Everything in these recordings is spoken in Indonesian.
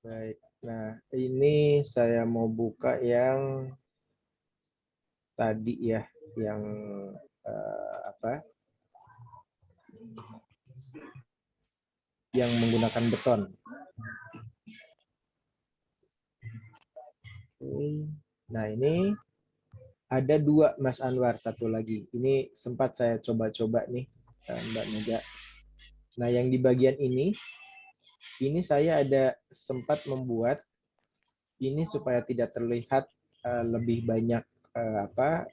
Baik. Nah, ini saya mau buka yang tadi ya, yang apa? Yang menggunakan beton. Oke. Nah, ini ada dua Mas Anwar, satu lagi. Ini sempat saya coba-coba nih, Mbak Mega. Nah, yang di bagian ini saya ada sempat membuat ini supaya tidak terlihat lebih banyak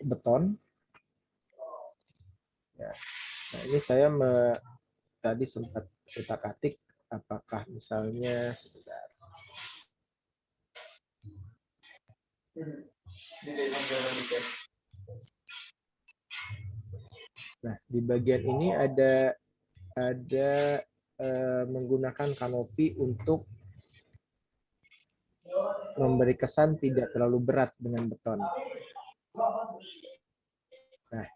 beton. Ya. Nah, ini saya tadi sempat utak-atik apakah misalnya sebentar. Nah, di bagian ini ada menggunakan kanopi untuk memberi kesan tidak terlalu berat dengan beton. Nah,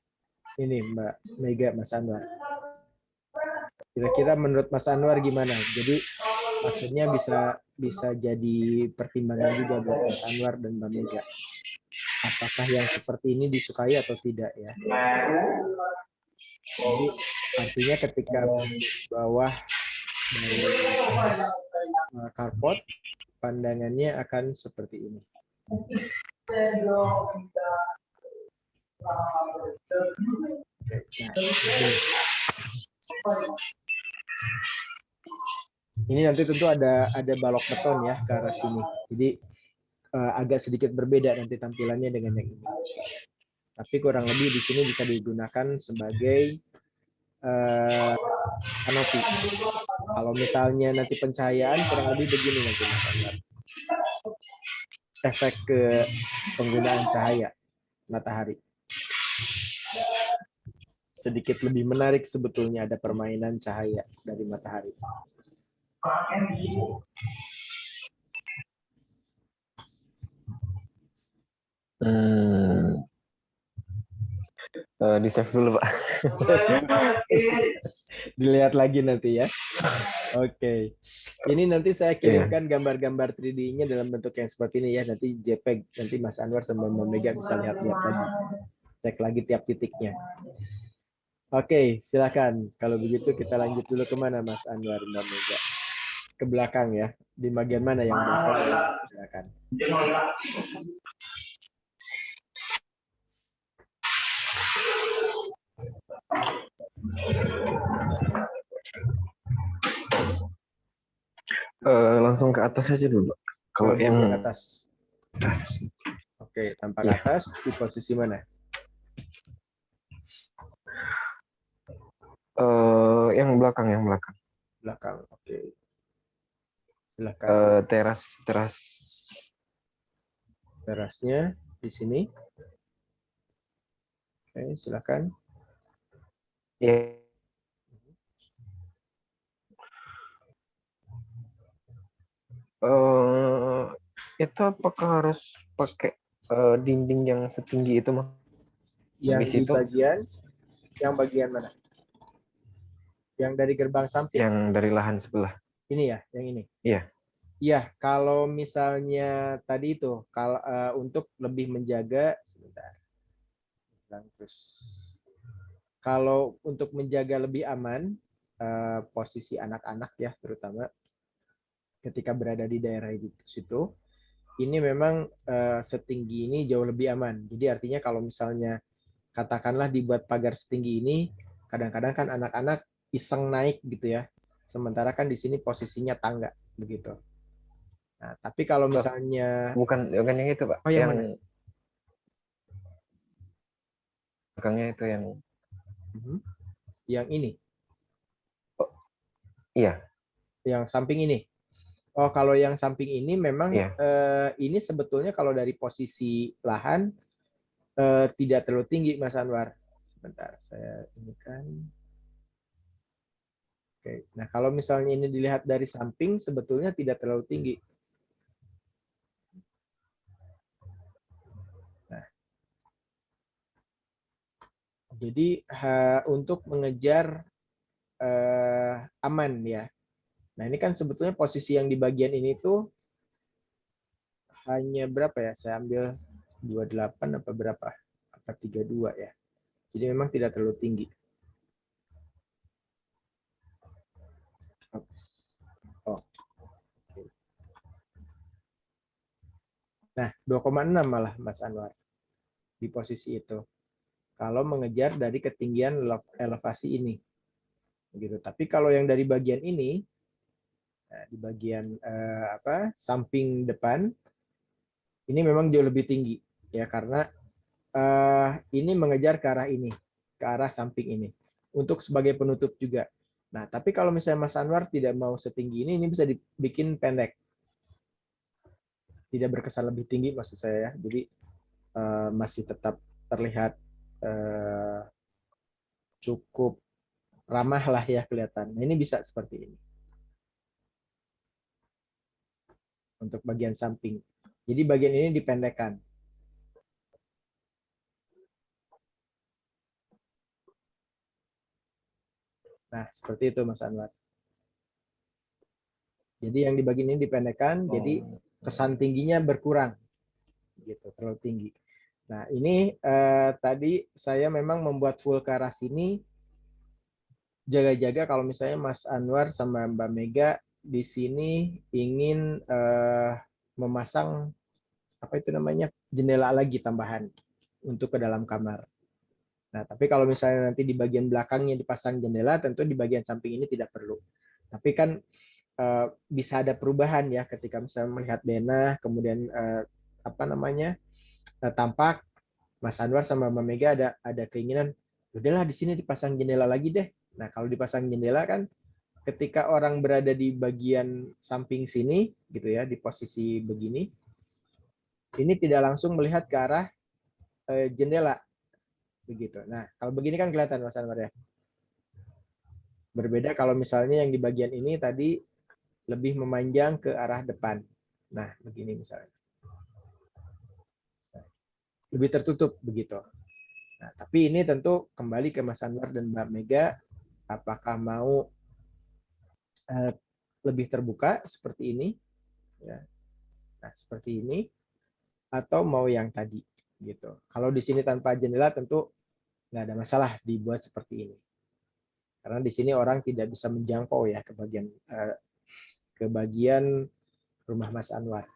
ini Mbak Mega, Mas Anwar. Kira-kira menurut Mas Anwar gimana? Jadi maksudnya bisa jadi pertimbangan juga buat Mas Anwar dan Mbak Mega. Apakah yang seperti ini disukai atau tidak ya? Jadi artinya ketika di bawah dari carport, pandangannya akan seperti ini. Ini nanti tentu ada balok beton ya ke arah sini. Jadi agak sedikit berbeda nanti tampilannya dengan yang ini. Tapi kurang lebih di sini bisa digunakan sebagai kanopi. Kalau misalnya nanti pencahayaan kurang lebih begini nanti Mas Anwar. Efek ke penggunaan cahaya matahari. Sedikit lebih menarik sebetulnya ada permainan cahaya dari matahari. Di save dulu Pak. Dilihat lagi nanti ya. Oke. Ini nanti saya kirimkan gambar-gambar 3D-nya dalam bentuk yang seperti ini ya. Nanti JPEG. Nanti Mas Anwar sama Mbak Mega bisa lihat-lihat lagi. Cek lagi tiap titiknya. Oke, silakan. Kalau begitu kita lanjut dulu kemana Mas Anwar, Mbak Mega? Ke belakang ya. Di bagian mana yang belakang? Silakan. Langsung ke atas aja dulu. Kalau yang ke atas. Oke, tampak atas di posisi mana? Yang belakang, yang belakang. Belakang, oke. Silakan. Terasnya di sini. Oke, silakan. Iya. Itu apakah harus pakai dinding yang setinggi itu mah? Yang di bagian, yang bagian mana? Yang dari gerbang samping? Yang dari lahan sebelah. Ini ya, yang ini? Iya. Iya, kalau misalnya tadi itu, kalau untuk lebih menjaga, sebentar. Terus, kalau untuk menjaga lebih aman, posisi anak-anak ya, terutama ketika berada di daerah itu situ, ini memang setinggi ini jauh lebih aman. Jadi artinya kalau misalnya katakanlah dibuat pagar setinggi ini, kadang-kadang kan anak-anak iseng naik gitu ya. Sementara kan di sini posisinya tangga begitu. Nah, tapi kalau misalnya bukan yang itu, Pak. Oh, yang mana? Belakangnya itu yang Yang ini. Oh, iya. Yang samping ini. Oh, kalau yang samping ini memang ini sebetulnya kalau dari posisi lahan tidak terlalu tinggi, Mas Anwar. Sebentar, saya ini kan. Oke. Nah, kalau misalnya ini dilihat dari samping, sebetulnya tidak terlalu tinggi. Nah, jadi untuk mengejar aman ya. Nah, ini kan sebetulnya posisi yang di bagian ini tuh hanya berapa ya? Saya ambil 28 apa berapa? Apa 32 ya? Jadi memang tidak terlalu tinggi. Oh. Nah, 2,6 malah Mas Anwar di posisi itu. Kalau mengejar dari ketinggian elevasi ini. Gitu. Tapi kalau yang dari bagian ini, nah, di bagian samping depan, ini memang jauh lebih tinggi ya karena ini mengejar ke arah ini, ke arah samping ini, untuk sebagai penutup juga. Nah, tapi kalau misalnya Mas Anwar tidak mau setinggi ini bisa dibikin pendek, tidak berkesan lebih tinggi maksud saya ya. Jadi masih tetap terlihat cukup ramah lah ya kelihatan. Nah, ini bisa seperti ini untuk bagian samping. Jadi bagian ini dipendekkan. Nah, seperti itu Mas Anwar. Jadi yang di bagian ini dipendekkan, jadi kesan tingginya berkurang. Gitu, terlalu tinggi. Nah, ini tadi saya memang membuat full ke arah sini, jaga-jaga kalau misalnya Mas Anwar sama Mbak Mega di sini ingin memasang apa itu namanya jendela lagi tambahan untuk ke dalam kamar. Nah, tapi kalau misalnya nanti di bagian belakangnya dipasang jendela, tentu di bagian samping ini tidak perlu. Tapi kan bisa ada perubahan ya ketika misalnya melihat denah, kemudian tampak Mas Anwar sama Mbak Mega ada keinginan, udahlah di sini dipasang jendela lagi deh. Nah, kalau dipasang jendela kan ketika orang berada di bagian samping sini gitu ya, di posisi begini, ini tidak langsung melihat ke arah jendela begitu. Nah, kalau begini kan kelihatan Mas Anwar ya. Berbeda kalau misalnya yang di bagian ini tadi lebih memanjang ke arah depan. Nah, begini misalnya. Lebih tertutup begitu. Nah, tapi ini tentu kembali ke Mas Anwar dan Mbak Mega, apakah mau lebih terbuka seperti ini, ya. Nah, seperti ini, atau mau yang tadi, gitu. Kalau di sini tanpa jendela tentu nggak ada masalah dibuat seperti ini, karena di sini orang tidak bisa menjangkau ya ke bagian rumah Mas Anwar,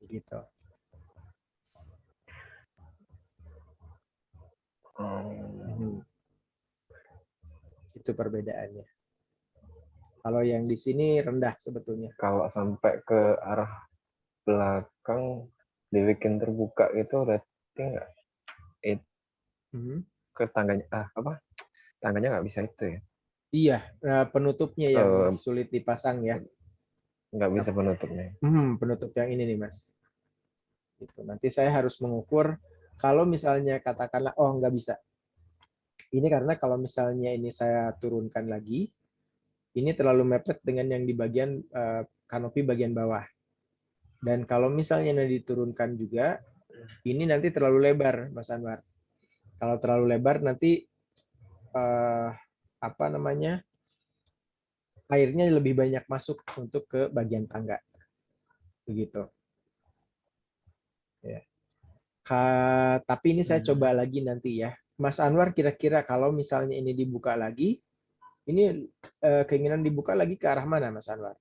gitu. Itu perbedaannya. Kalau yang di sini rendah sebetulnya. Kalau sampai ke arah belakang dibikin terbuka itu berarti nggak ke tangganya tangganya nggak bisa itu ya? Iya, penutupnya yang sulit dipasang ya. Nggak bisa penutupnya. Penutup yang ini nih Mas. Gitu. Nanti saya harus mengukur kalau misalnya katakanlah nggak bisa. Ini karena kalau misalnya ini saya turunkan lagi, ini terlalu mepet dengan yang di bagian kanopi bagian bawah. Dan kalau misalnya ini diturunkan juga, ini nanti terlalu lebar, Mas Anwar. Kalau terlalu lebar nanti airnya lebih banyak masuk untuk ke bagian tangga, begitu. Ya. Tapi ini saya coba lagi nanti ya, Mas Anwar. Kira-kira kalau misalnya ini dibuka lagi, ini keinginan dibuka lagi ke arah mana, Mas Anwar?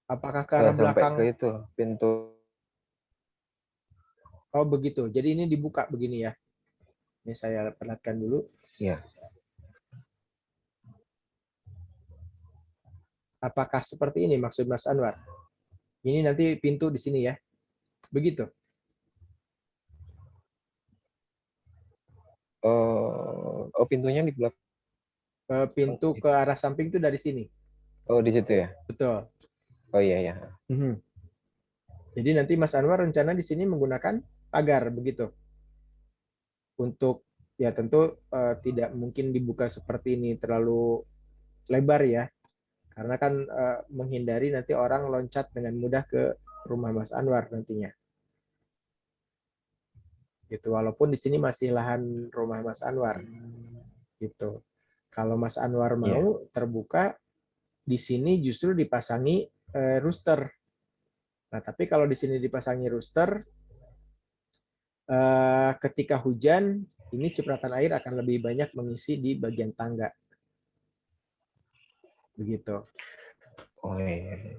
Apakah ke arah sampai belakang? ke itu pintu. Oh begitu. Jadi ini dibuka begini ya. Ini saya perlihatkan dulu. Iya. Apakah seperti ini maksud Mas Anwar? Ini nanti pintu di sini ya. Begitu. Pintunya di belakang. Pintu ke arah samping itu dari sini. Oh, di situ ya? Betul. Oh iya ya. Jadi nanti Mas Anwar rencana di sini menggunakan pagar begitu. Untuk ya tentu tidak mungkin dibuka seperti ini terlalu lebar ya. Karena kan menghindari nanti orang loncat dengan mudah ke rumah Mas Anwar nantinya. Gitu. Walaupun di sini masih lahan rumah Mas Anwar. Gitu. Kalau Mas Anwar mau terbuka, di sini justru dipasangi rooster. Nah, tapi kalau di sini dipasangi rooster, ketika hujan, ini cipratan air akan lebih banyak mengisi di bagian tangga. Begitu. Oh iya.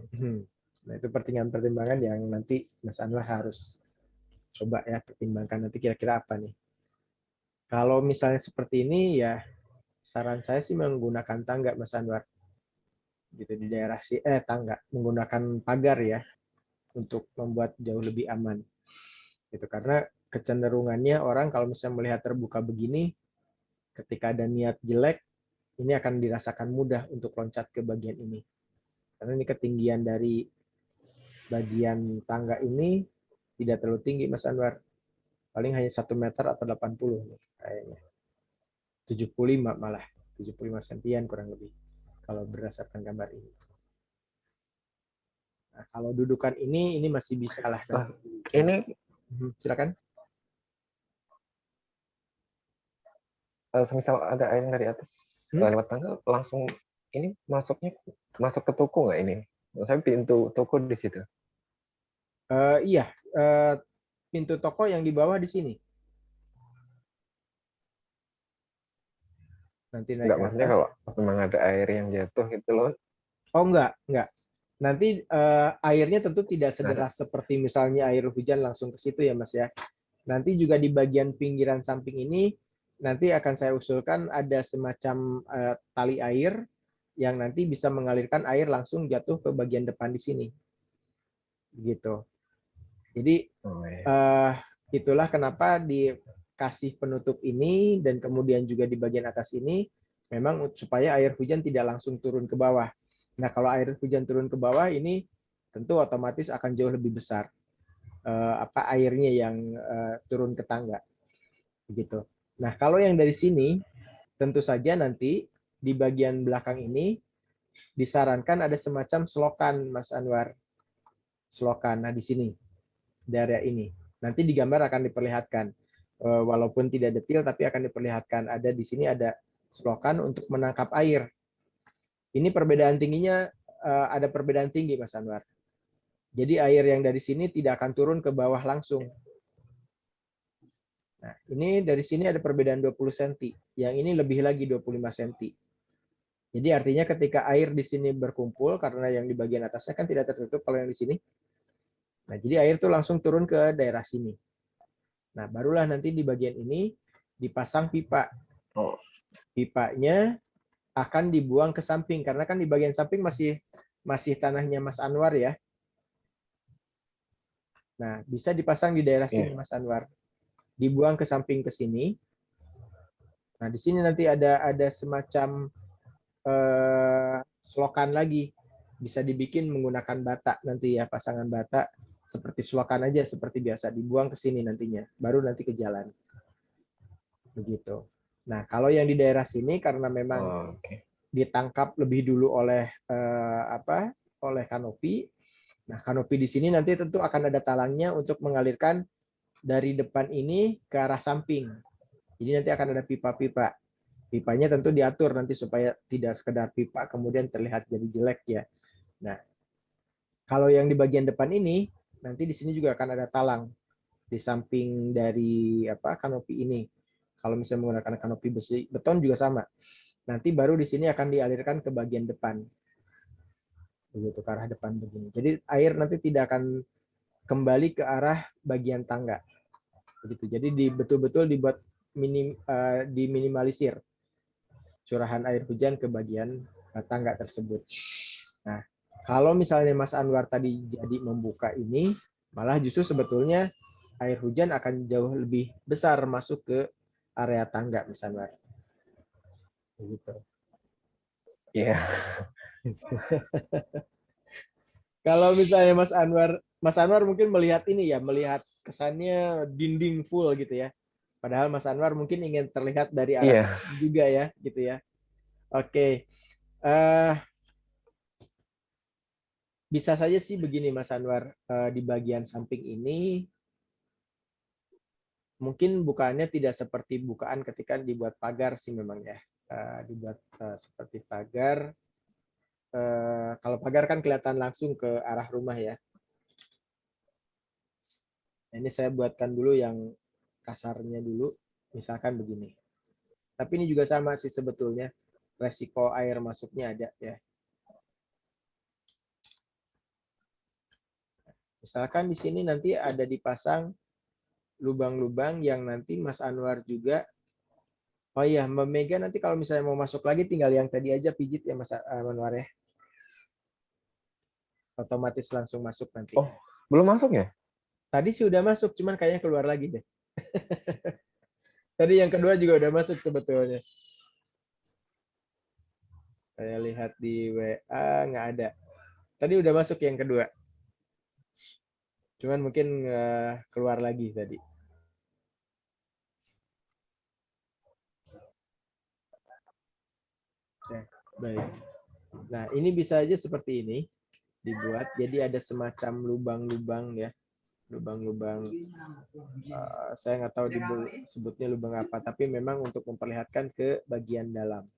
Nah, itu pertimbangan-pertimbangan yang nanti Mas Anwar harus coba ya pertimbangkan nanti kira-kira apa nih. Kalau misalnya seperti ini ya saran saya sih menggunakan tangga Mas Anwar. Gitu di daerah tangga menggunakan pagar ya untuk membuat jauh lebih aman. Gitu karena kecenderungannya orang kalau misalnya melihat terbuka begini ketika ada niat jelek ini akan dirasakan mudah untuk loncat ke bagian ini. Karena ini ketinggian dari bagian tangga ini tidak terlalu tinggi Mas Anwar. Paling hanya 1 meter atau 80 kayaknya. 75 malah. 75 sentian kurang lebih. Kalau berdasarkan gambar ini. Nah, kalau dudukan ini masih bisa lah. Nah, ini silakan. Semisal ada air dari atas lewat tangga, langsung ini masuk ke toko nggak ini? Saya pintu toko di situ. Iya, pintu toko yang di bawah di sini. Nanti naik Enggak, ke maksudnya atas. kalau memang ada air yang jatuh gitu loh. Oh enggak. Nanti airnya tentu tidak sederas seperti misalnya air hujan langsung ke situ ya Mas ya. Nanti juga di bagian pinggiran samping ini nanti akan saya usulkan ada semacam tali air yang nanti bisa mengalirkan air langsung jatuh ke bagian depan di sini. Gitu. Jadi itulah kenapa dikasih penutup ini dan kemudian juga di bagian atas ini memang supaya air hujan tidak langsung turun ke bawah. Nah, kalau air hujan turun ke bawah ini tentu otomatis akan jauh lebih besar airnya yang turun ke tangga. Begitu. Nah, kalau yang dari sini tentu saja nanti di bagian belakang ini disarankan ada semacam selokan Mas Anwar. Selokan. Nah, di sini di area ini. Nanti di gambar akan diperlihatkan. Walaupun tidak detail tapi akan diperlihatkan ada di sini ada selokan untuk menangkap air. Ini perbedaan tingginya ada perbedaan tinggi Mas Anwar. Jadi air yang dari sini tidak akan turun ke bawah langsung. Nah, ini dari sini ada perbedaan 20 cm. Yang ini lebih lagi 25 cm. Jadi artinya ketika air di sini berkumpul karena yang di bagian atasnya kan tidak tertutup kalau yang di sini. Nah, jadi air itu langsung turun ke daerah sini. Nah, barulah nanti di bagian ini dipasang pipa. Pipanya akan dibuang ke samping karena kan di bagian samping masih tanahnya Mas Anwar ya. Nah, bisa dipasang di daerah sini Mas Anwar. Dibuang ke samping ke sini. Nah, di sini nanti ada semacam selokan lagi. Bisa dibikin menggunakan bata nanti ya, pasangan bata seperti selokan aja seperti biasa dibuang ke sini nantinya, baru nanti ke jalan. Begitu. Nah, kalau yang di daerah sini karena memang ditangkap lebih dulu oleh oleh kanopi. Nah, kanopi di sini nanti tentu akan ada talangnya untuk mengalirkan dari depan ini ke arah samping. Jadi nanti akan ada pipa-pipa. Pipanya tentu diatur nanti supaya tidak sekedar pipa kemudian terlihat jadi jelek ya. Nah, kalau yang di bagian depan ini nanti di sini juga akan ada talang di samping dari kanopi ini. Kalau misalnya menggunakan kanopi besi beton juga sama. Nanti baru di sini akan dialirkan ke bagian depan. Begitu ke arah depan begini. Jadi air nanti tidak akan kembali ke arah bagian tangga. Begitu. Jadi betul-betul dibuat diminimalisir curahan air hujan ke bagian tangga tersebut. Nah, kalau misalnya Mas Anwar tadi jadi membuka ini, malah justru sebetulnya air hujan akan jauh lebih besar masuk ke area tangga Mas Anwar. Begitu. Iya. Kalau misalnya Mas Anwar mungkin melihat ini ya, melihat kesannya dinding full gitu ya. Padahal Mas Anwar mungkin ingin terlihat dari arah samping juga ya, gitu ya. Oke. Bisa saja sih begini Mas Anwar, di bagian samping ini mungkin bukaannya tidak seperti bukaan ketika dibuat pagar sih memang ya. Dibuat seperti pagar. kalau pagar kan kelihatan langsung ke arah rumah ya. Nah, ini saya buatkan dulu yang kasarnya dulu, misalkan begini. Tapi ini juga sama sih sebetulnya, resiko air masuknya ada ya. Misalkan di sini nanti ada dipasang lubang-lubang yang nanti Mas Anwar juga, oh iya Mbak Mega nanti kalau misalnya mau masuk lagi tinggal yang tadi aja pijit ya Mas Anwar ya. Otomatis langsung masuk nanti. Oh, belum masuk ya? Tadi sih udah masuk, cuman kayaknya keluar lagi deh. Tadi yang kedua juga udah masuk sebetulnya. Saya lihat di WA nggak ada. Tadi udah masuk yang kedua. Cuman mungkin keluar lagi tadi. Oke, baik. Nah, ini bisa aja seperti ini dibuat. Jadi ada semacam lubang-lubang ya. Lubang-lubang, saya nggak tahu disebutnya lubang apa, tapi memang untuk memperlihatkan ke bagian dalam.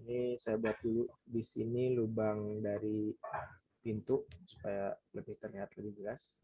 Ini saya buat dulu di sini lubang dari pintu supaya lebih terlihat lebih jelas.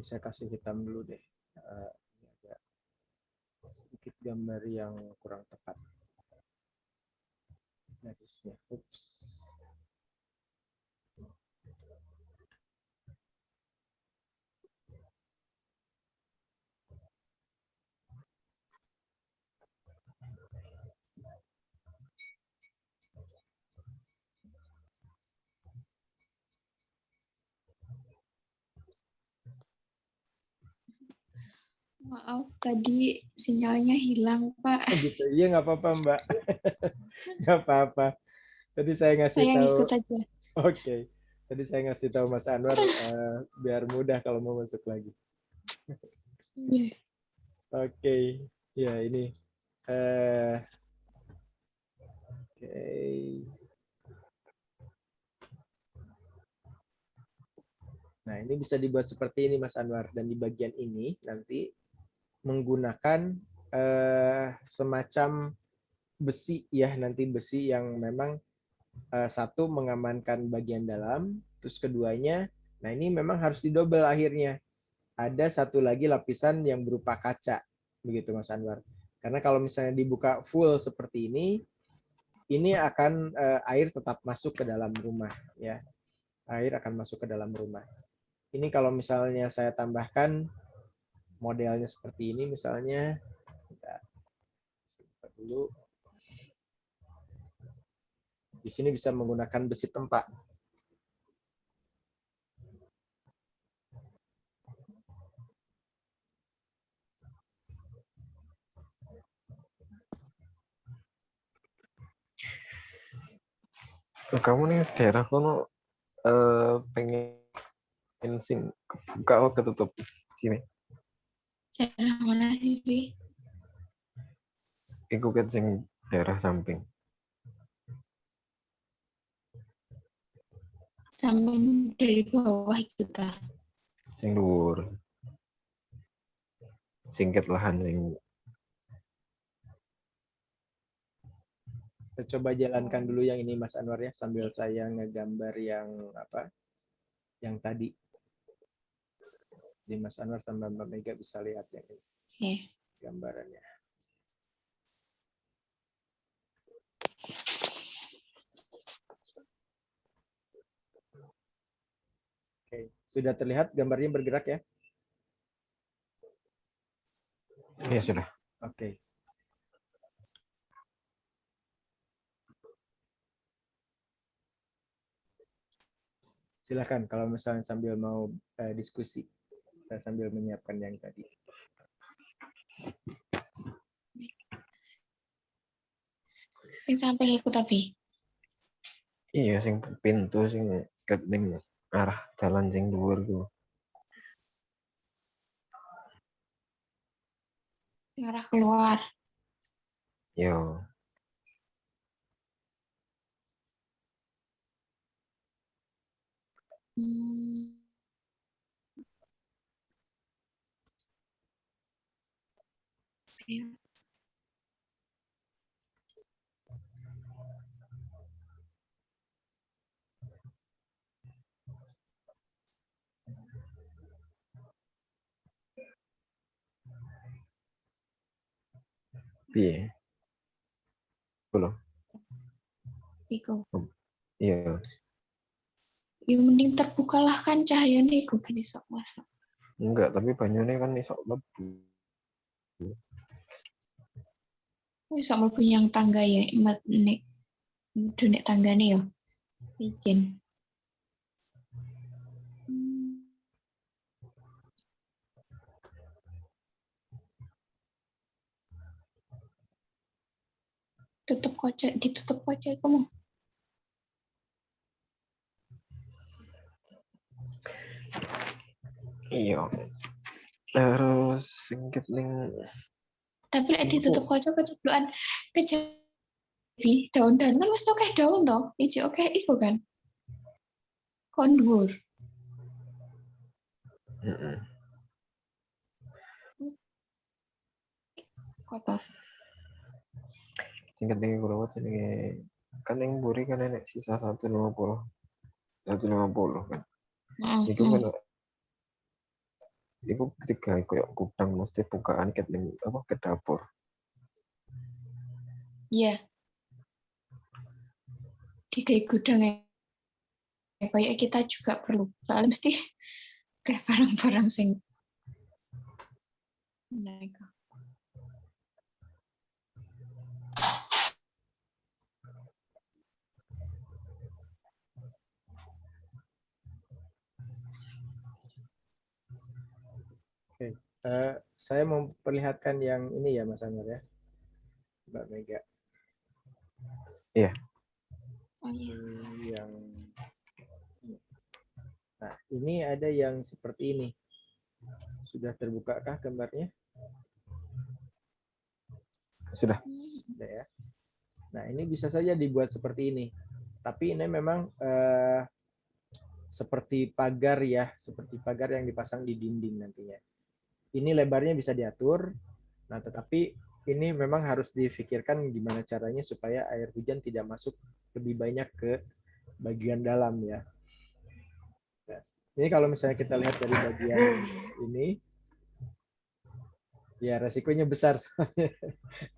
Ini saya kasih hitam dulu deh. Ini ada sedikit gambar yang kurang tepat. Garisnya. Ups. Maaf, tadi sinyalnya hilang, Pak. Oh gitu. Iya nggak apa-apa Mbak. Nggak apa-apa. Tadi saya ngasih Saya tahu. ngikut aja. Oke. Tadi saya ngasih tahu Mas Anwar biar mudah kalau mau masuk lagi. Iya. Oke. Ya ini. Oke. Nah ini bisa dibuat seperti ini Mas Anwar. Dan di bagian ini nanti menggunakan semacam besi ya, nanti besi yang memang satu mengamankan bagian dalam, terus keduanya, nah ini memang harus didobel akhirnya. Ada satu lagi lapisan yang berupa kaca, begitu Mas Anwar. Karena kalau misalnya dibuka full seperti ini akan air tetap masuk ke dalam rumah ya. Air akan masuk ke dalam rumah. Ini kalau misalnya saya tambahkan modelnya seperti ini misalnya, kita dulu. Di sini bisa menggunakan besi tempat. Kamu nih daerah kono pengen sing buka kok ketutup sini. Daerah mana sih, Pi? Iku kan sing daerah samping. Samping dari bawah kita. Sing dhuwur. Singket lahan sing Saya coba jalankan dulu yang ini Mas Anwar ya, sambil saya ngegambar yang apa? Yang tadi. Jadi Mas Anwar sama Mbak Mega bisa lihat yang ini. Oke. Gambarannya. Oke, sudah terlihat gambarnya bergerak ya? ya sudah. Oke. Silakan kalau misalnya sambil mau diskusi. Saya sambil menyiapkan yang tadi. Sing samping iku tapi. Iya, sing pintu sing ket ning arah jalan sing dhuwur ku. Ngarah keluar. Yo, Hmm. Iya. piye? Belum. Iku. Iya, Ya mending terbukalah kan cahayane iku kan iso masuk. enggak, tapi banyune kan iso mlebu. Iso mlebu yang tangga ya, nek nek tanggane ya. Izin. Hmm. Tutup kaca, ditutup kaca iku mau. Iya. Terus sing ket ning Tapi lek iku ditutup kaca keceblokan kejadi daun-daun kan mesti akeh daun toh. Iji oke iku kan. Kon dhuwur. heeh. Kotor. Sing ket ning kurawat jenenge kan ning mburi kan enek sisa 150. 150 kan. Iku kan iku ketika koyo gudang mesti bukaan ket ning apa ke dapur. Iya, di kayak gudang ya. Kayak kita juga perlu. Soalnya mesti kayak barang-barang sing mereka. Oke. Saya memperlihatkan yang ini ya Mas Anwar ya, Mbak Mega. Iya. Oh iya. Yang nah ini ada yang seperti ini. Sudah terbukakah gambarnya? Sudah. Sudah ya. Nah ini bisa saja dibuat seperti ini. Tapi ini memang seperti pagar ya, seperti pagar yang dipasang di dinding nantinya. Ini lebarnya bisa diatur. Nah, tetapi ini memang harus difikirkan gimana caranya supaya air hujan tidak masuk lebih banyak ke bagian dalam ya. Nah, ini kalau misalnya kita lihat dari bagian ini, ya resikonya besar soalnya.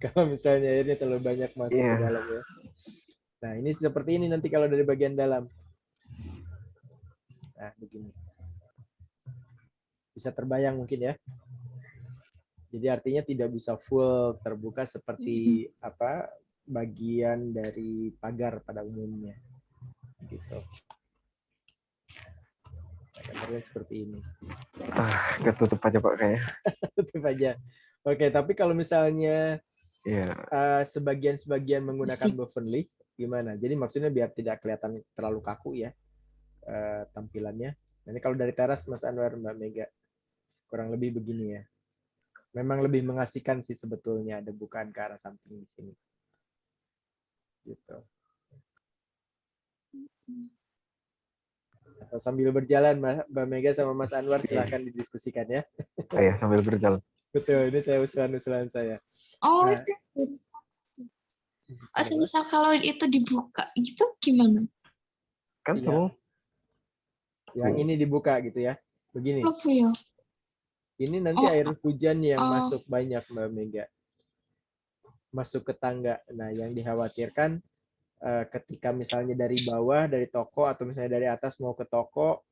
Kalau misalnya airnya terlalu banyak masuk ke Iya. dalam ya. Nah, ini seperti ini nanti kalau dari bagian dalam. Nah, begini. Bisa terbayang mungkin ya. Jadi artinya tidak bisa full terbuka seperti apa bagian dari pagar pada umumnya. Gitu. Nah, gambarnya seperti ini. Ketutup aja Pak kayaknya. Tutup aja. Oke, tapi kalau misalnya Iya. sebagian menggunakan Bovenly, gimana? Jadi maksudnya biar tidak kelihatan terlalu kaku ya tampilannya. Nanti kalau dari teras Mas Anwar, Mbak Mega, kurang lebih begini ya. Memang lebih mengasihkan sih sebetulnya ada bukaan ke arah samping di sini. Gitu. Atau sambil berjalan Mbak Mega sama Mas Anwar silahkan didiskusikan ya. Iya, sambil berjalan. Betul, ini saya usulan saya. Oh, Nah, itu. Misal kalau itu dibuka, itu gimana? Kan iya. tuh. Yang ini dibuka gitu ya. Begini. Lebu ya. Ini nanti air hujan yang masuk banyak Mbak Mega. Masuk ke tangga. Nah, yang dikhawatirkan ketika misalnya dari bawah, dari toko, atau misalnya dari atas mau ke toko,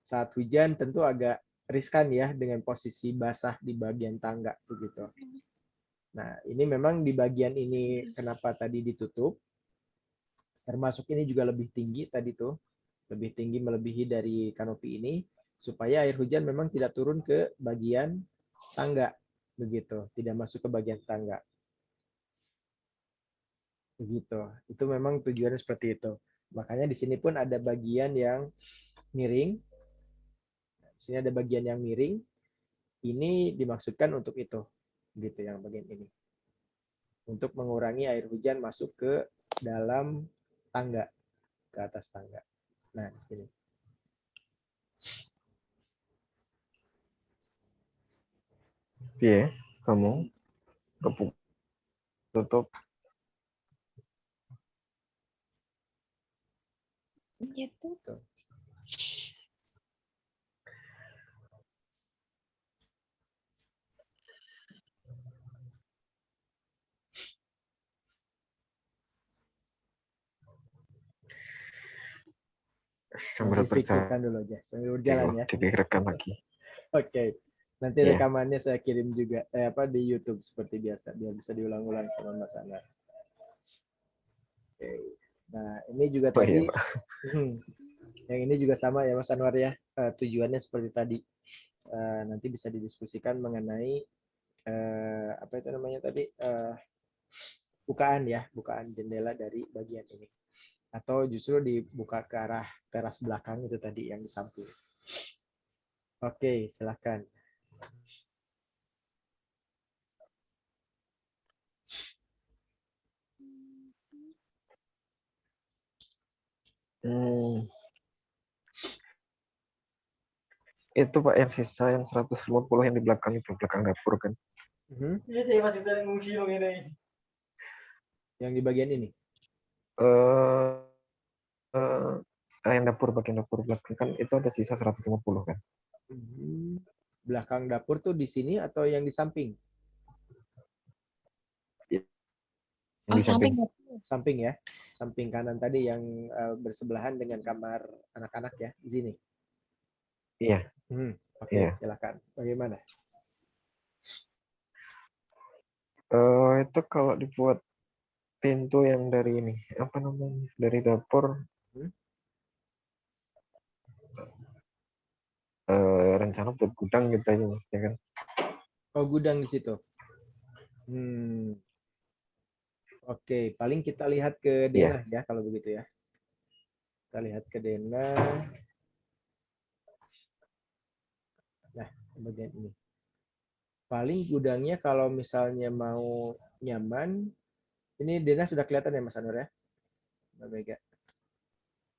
saat hujan tentu agak riskan ya dengan posisi basah di bagian tangga begitu. Nah, ini memang di bagian ini kenapa tadi ditutup, termasuk ini juga lebih tinggi tadi tuh, lebih tinggi melebihi dari kanopi ini, supaya air hujan memang tidak turun ke bagian tangga begitu, tidak masuk ke bagian tangga. Begitu. Itu memang tujuannya seperti itu. Makanya di sini pun ada bagian yang miring. Di sini ada bagian yang miring. Ini dimaksudkan untuk itu. Gitu yang bagian ini. Untuk mengurangi air hujan masuk ke dalam tangga, ke atas tangga. Nah, di sini. Iya, kamu tutup. Gitu. Tuh. Sambil berjalan, Dipikirkan dulu aja, sambil berjalan ya. dipikirkan lagi. Oke. Nanti Iya. rekamannya saya kirim juga di YouTube seperti biasa biar bisa diulang-ulang sama Mas Anwar. Oke. Nah, ini juga Oh iya, tadi Pak. yang ini juga sama ya Mas Anwar ya. Tujuannya seperti tadi. Nanti bisa didiskusikan mengenai apa itu namanya tadi? Bukaan ya, bukaan jendela dari bagian ini. Atau justru dibuka ke arah teras belakang itu tadi yang di samping. Oke, silakan. Itu Pak yang sisa yang 150 yang di belakang itu, belakang dapur kan. Yang di bagian ini. Eh yang dapur, bagian dapur belakang kan itu ada sisa 150 kan. Belakang dapur tuh di sini atau yang di samping? Yang di samping. Samping ya. Samping kanan tadi yang bersebelahan dengan kamar anak-anak ya, di sini. Iya. Oke, Iya. silakan. Bagaimana? Itu kalau dibuat pintu yang dari ini, apa namanya? Dari dapur rencana buat gudang gitu aja maksudnya kan. Oh, gudang di situ. Oke, paling kita lihat ke Iya. denah ya kalau begitu ya. Kita lihat ke denah. Nah, bagian ini. Paling gudangnya kalau misalnya mau nyaman, ini denah sudah kelihatan ya Mas Anur ya? Mbak Mega.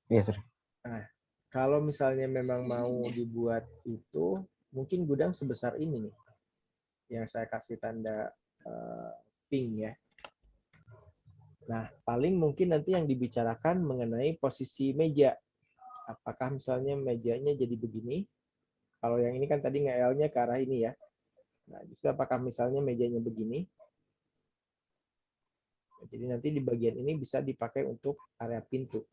Iya, sudah. Nah, kalau misalnya memang mau dibuat itu, mungkin gudang sebesar ini nih. Yang saya kasih tanda pink ya. Nah, paling mungkin nanti yang dibicarakan mengenai posisi meja. Apakah misalnya mejanya jadi begini? Kalau yang ini kan tadi nge-L-nya ke arah ini ya. Nah, justru apakah misalnya mejanya begini? Jadi nanti di bagian ini bisa dipakai untuk area pintu,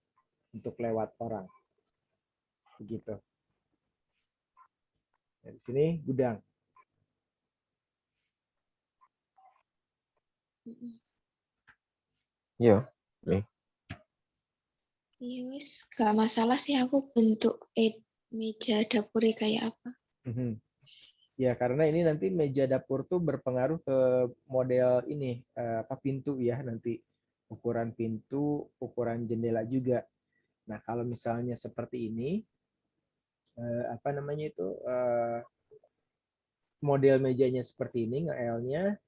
untuk lewat orang. Begitu. Nah, di sini gudang. Iya. Nih. Yes, gak masalah sih aku bentuk meja dapurnya kayak apa. Ya, karena ini nanti meja dapur tuh berpengaruh ke model ini, pintu ya nanti. Ukuran pintu, ukuran jendela juga. Nah, kalau misalnya seperti ini, apa namanya itu, model mejanya seperti ini, nge-L-nya,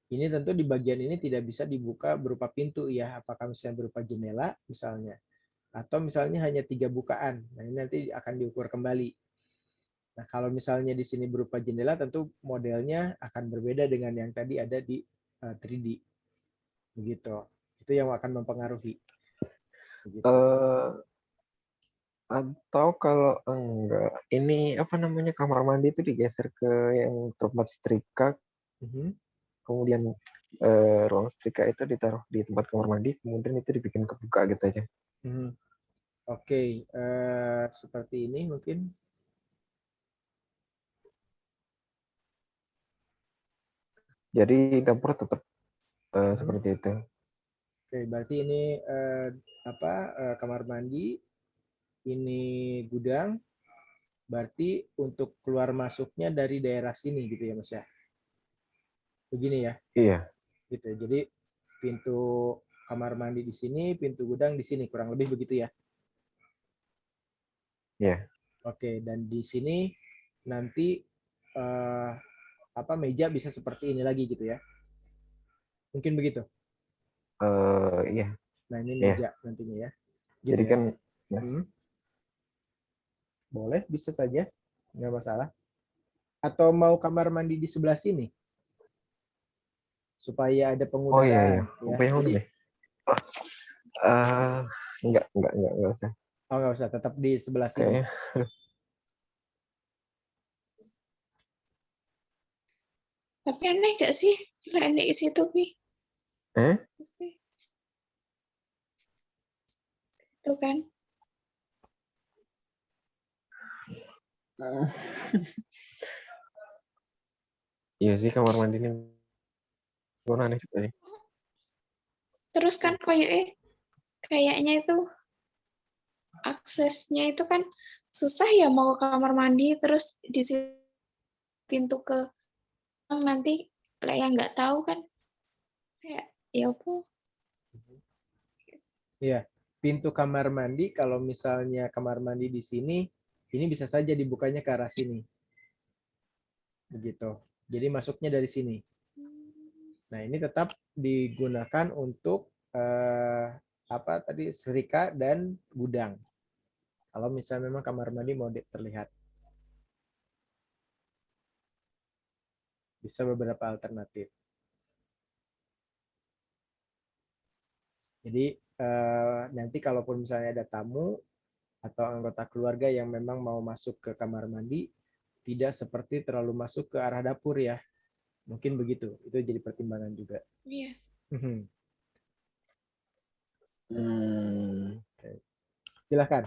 ini tentu di bagian ini tidak bisa dibuka berupa pintu ya, apakah misalnya berupa jendela misalnya, atau misalnya hanya 3 bukaan. Nah, ini nanti akan diukur kembali. Nah, kalau misalnya di sini berupa jendela, tentu modelnya akan berbeda dengan yang tadi ada di 3D. Begitu. Itu yang akan mempengaruhi. Begitu. Atau kalau enggak, ini apa namanya, kamar mandi itu digeser ke yang tempat setrika, kemudian ruang setrika itu ditaruh di tempat kamar mandi, kemudian itu dibikin kebuka gitu aja. Oke, seperti ini mungkin. Jadi dapur tetap seperti itu. Oke, berarti ini kamar mandi, ini gudang, berarti untuk keluar masuknya dari daerah sini gitu ya Mas ya. Begini ya. Iya. Gitu. Jadi pintu kamar mandi di sini, pintu gudang di sini, kurang lebih begitu ya. Ya. Oke, dan di sini nanti meja bisa seperti ini lagi gitu ya. Mungkin begitu. Iya. Nah, ini Iya. meja nantinya ya. Gitu Jadi ya. kan Boleh, bisa saja. Nggak masalah. Atau mau kamar mandi di sebelah sini? Supaya ada Oh iya iya. pengudaraan. Ya. Apa yang Jadi, deh? Enggak usah. oh nggak usah, tetap di sebelah sini. Kayaknya. Tapi aneh gak sih? Lah di situ, Pi. Pasti. Itu kan. Iya sih, kamar mandi ini gue aneh juga sih. Terus kan kayaknya itu aksesnya itu kan susah ya, mau ke kamar mandi terus di pintu ke nanti yang nggak tahu kan kayak ya apa. Iya, pintu kamar mandi kalau misalnya kamar mandi di sini, ini bisa saja dibukanya ke arah sini. Begitu. Jadi masuknya dari sini. Nah, ini tetap digunakan untuk setrika dan gudang. Kalau misalnya memang kamar mandi mau terlihat. Bisa beberapa alternatif. Jadi nanti kalaupun misalnya ada tamu atau anggota keluarga yang memang mau masuk ke kamar mandi, tidak seperti terlalu masuk ke arah dapur ya. Mungkin begitu. Itu jadi pertimbangan juga. Iya. Silakan.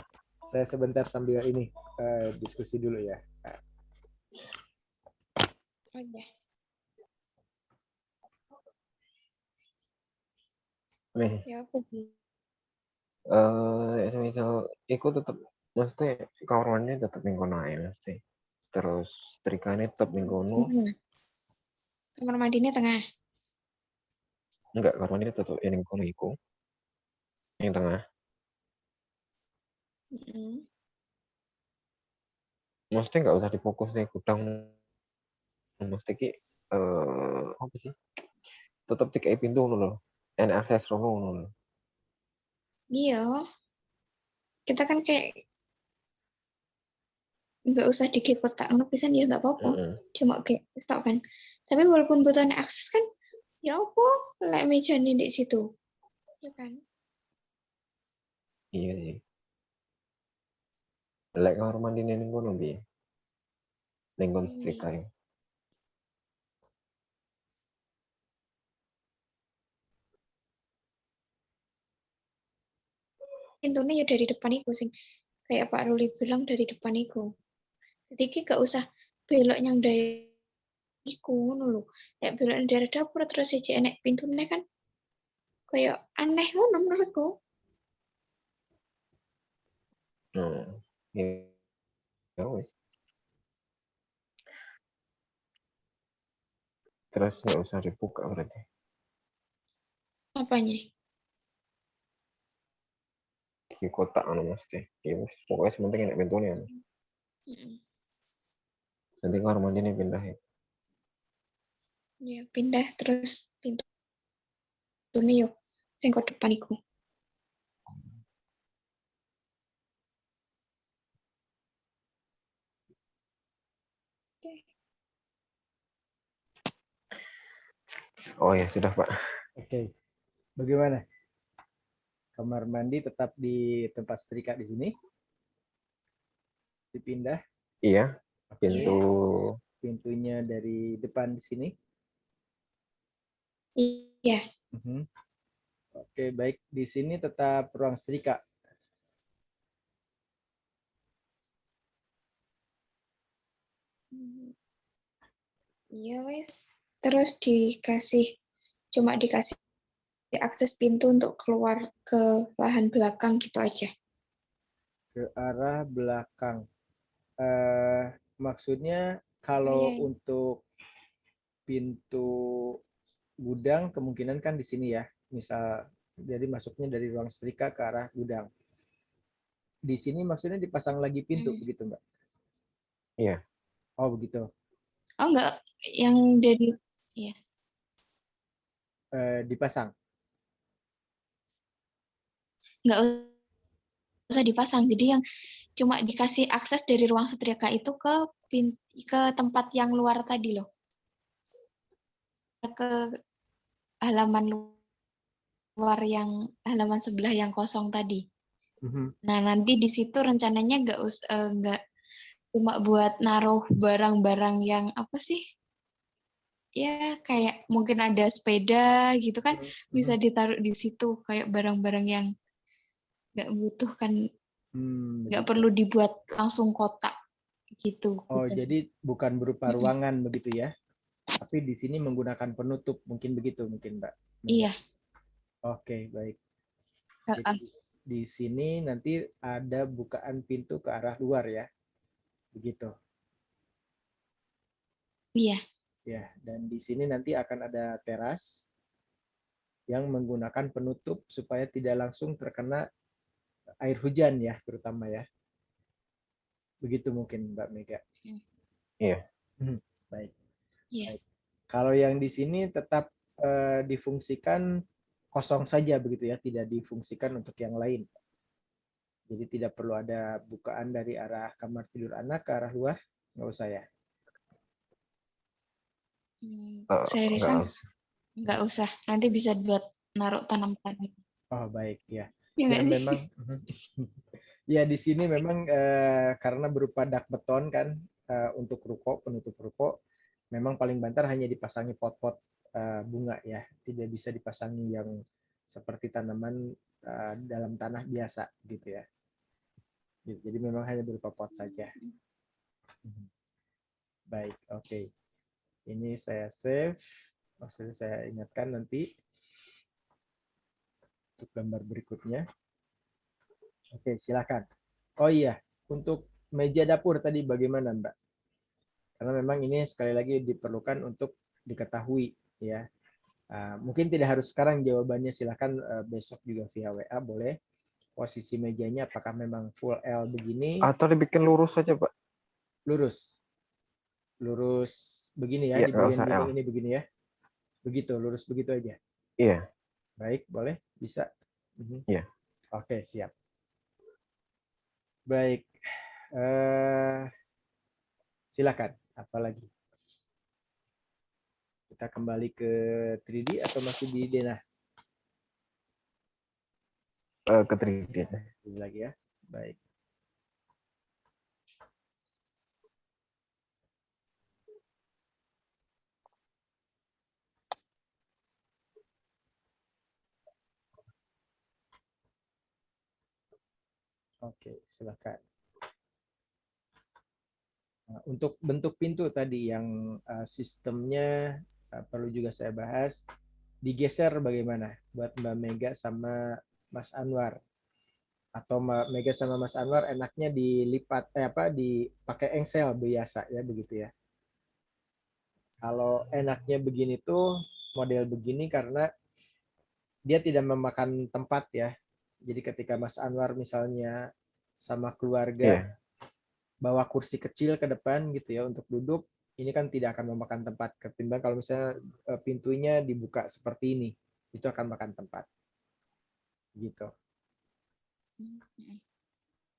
Saya sebentar sambil ini diskusi dulu ya. Oh iya. Nih. Ya aku Misal aku tetap mesti kamar mandi tetap ning kono ae mesti. Terus setrikane tetap ning kono. kamar mandinya tengah. Enggak, kamar mandi tetap ning kono iku. Yang tengah. Mesti nggak usah difokus nih gudang. Mesti ki apa sih? Tetap dikai pintu ngono lho. Enak akses rono ngono lho. Iya. Kita kan kayak nggak usah dikit kotak ngono pisan ya nggak apa-apa. Cuma kayak stop kan. Tapi walaupun butuhnya akses kan ya apa lek meja di situ. Ya kan? Iya sih. Lek kamar mandi ning kono piye? Ning kono setrika ya. Pintunya ya dari depan itu sing kayak Pak Ruli bilang dari depan itu. Jadi ki gak usah belok yang dari iku ngono lho. Kayak belok yang dari dapur terus siji enek pintunya kan kayak aneh ngono menurutku. Ya wis. Terus nggak usah dibuka berarti. Apanya? Di kotak anu mesti. Ya wis, pokoknya sementing enek pintunya. Nanti kamar mandi ini pindah ya. Ya pindah terus pintu ini yuk sing kok depan iku. Oh ya sudah Pak. Oke. Bagaimana? Kamar mandi tetap di tempat setrika di sini? Dipindah? Iya. Pintu. Pintunya dari depan di sini? Iya. Oke, baik. Di sini tetap ruang setrika. Iya wes. Terus cuma dikasih akses pintu untuk keluar ke lahan belakang gitu aja. Ke arah belakang. Maksudnya kalau untuk pintu gudang kemungkinan kan di sini ya. Misal Jadi masuknya dari ruang setrika ke arah gudang. Di sini maksudnya dipasang lagi pintu, begitu Mbak? Iya. Oh begitu. Oh enggak, yang dari ya. Dipasang. Enggak usah dipasang. Jadi yang cuma dikasih akses dari ruang setrika itu ke tempat yang luar tadi loh. Ke halaman luar yang halaman sebelah yang kosong tadi. Nah, nanti di situ rencananya enggak cuma buat naruh barang-barang yang apa sih? Ya, kayak mungkin ada sepeda gitu kan, bisa ditaruh di situ kayak barang-barang yang nggak butuh kan, nggak perlu dibuat langsung kotak gitu. Oh, jadi bukan berupa ruangan begitu ya? Tapi di sini menggunakan penutup, mungkin begitu mungkin Mbak? Iya. Oke, baik. Jadi di sini nanti ada bukaan pintu ke arah luar ya, begitu? Iya. Ya, dan di sini nanti akan ada teras yang menggunakan penutup supaya tidak langsung terkena air hujan ya, terutama ya. Begitu mungkin Mbak Mega. Iya. Baik. Iya. Baik. Kalau yang di sini tetap difungsikan kosong saja begitu ya, tidak difungsikan untuk yang lain. Jadi tidak perlu ada bukaan dari arah kamar tidur anak ke arah luar, nggak usah ya? Saya rasa nggak usah. Nanti bisa buat naruh tanam-tanam. Oh baik ya. Ya memang. Ya di sini memang karena berupa dak beton kan untuk ruko, penutup ruko, memang paling banter hanya dipasangi pot-pot bunga ya, tidak bisa dipasangi yang seperti tanaman dalam tanah biasa gitu ya. Jadi memang hanya berupa pot saja. Baik, oke. Ini saya save, maksudnya saya ingatkan nanti untuk gambar berikutnya. Oke, silakan. Oh iya, untuk meja dapur tadi bagaimana Mbak? Karena memang ini sekali lagi diperlukan untuk diketahui ya. Mungkin tidak harus sekarang jawabannya, silakan besok juga via WA boleh. Posisi mejanya apakah memang full L begini? Atau dibikin lurus saja Pak? Lurus. Lurus begini ya, Iya, di bagian dinding ini begini ya. Begitu, lurus begitu aja. Iya. Baik, boleh, bisa. Iya. Oke, siap. Baik. Silakan, apalagi? Kita kembali ke 3D atau masih di denah? Ke 3D aja. Lagi ya. Baik. Oke, silakan. Nah, untuk bentuk pintu tadi yang sistemnya perlu juga saya bahas, digeser bagaimana buat Mbak Mega sama Mas Anwar? Atau Mbak Mega sama Mas Anwar enaknya dilipat dipakai engsel biasa ya begitu ya. Kalau enaknya begini tuh model begini karena dia tidak memakan tempat ya. Jadi ketika Mas Anwar misalnya sama keluarga bawa kursi kecil ke depan gitu ya untuk duduk, ini kan tidak akan memakan tempat ketimbang kalau misalnya pintunya dibuka seperti ini, itu akan makan tempat. Gitu.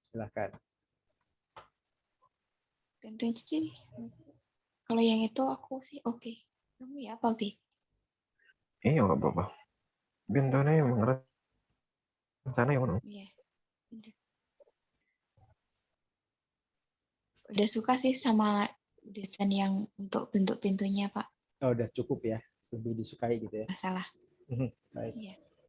Silahkan. Tentu sih. Kalau yang itu aku sih oke. Kamu ya apa, Bi? Iya, nggak apa-apa. Bentuknya emang rencana yang mana? Iya. Udah suka sih sama desain yang untuk bentuk pintunya, Pak. Oh, udah cukup ya. Lebih disukai gitu ya. Masalah. Baik. Iya.